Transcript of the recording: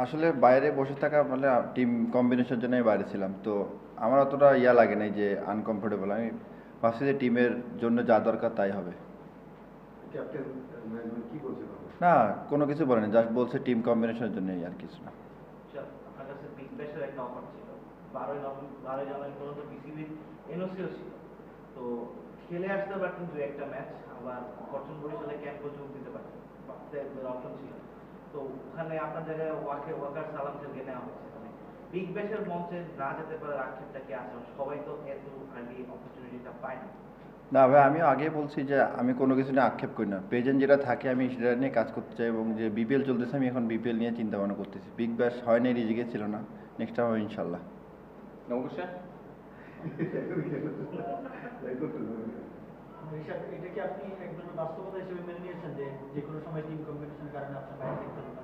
আসলে বাইরে বসে থাকা মানে টিম কম্বিনেশনের জন্যই বাইরে ছিলাম, তো আমার অতটা লাগে নাই যে আনকমফোর্টেবল। আমি ভাবছি যে টিমের জন্য যা দরকার তাই হবে। ক্যাপ্টেন ম্যানেজমেন্ট কি বলছে তখন? না, কোনো কিছু বলেনি, জাস্ট বলছে টিম কম্বিনেশনের জন্যই, আর কিছু না। আচ্ছা, আপনার কাছে বিগ ব্যাশের একটা অফার ছিল, 12 জানুয়ারি পর্যন্ত বিসিবির এনওসিও ছিল। তো খেলে আসতে পারতেন দু একটা ম্যাচ, আবার ফরচুন বরিশালে ক্যাম্পে যোগ দিতে পারতেন, অপশন ছিল। তো ওখানে আপনার জায়গায় ওয়াকার সালামকে নেওয়া হচ্ছে, মানে বিগ ব্যাশের মঞ্চে না যেতে পারার আক্ষেপটা কি আছে? সবাই তো এত আর্লি অপরচুনিটিটা পায় না। না ভাই, আমিও আগে বলছি যে আমি কোনো কিছু নিয়ে আক্ষেপ করি না, প্রেজেন্ট যেটা থাকে আমি সেটা নিয়ে কাজ করতে চাই, এবং যে বিপিএল চলতেছে আমি এখন বিপিএল নিয়ে চিন্তা ভাবনা করতেছি। বিগ ব্যাশ হয় নাই, রিজিকে ছিল না, নেক্সট টাইম হবে ইনশাল্লাহ। নমস্কার। এটা কি আপনি এক ধরনের বাস্তবতা হিসেবে মেনে নিয়েছেন যে যে কোনো সময় টিম কম্বিনেশনের কারণে আপনার বাইরে থাকতে হবে?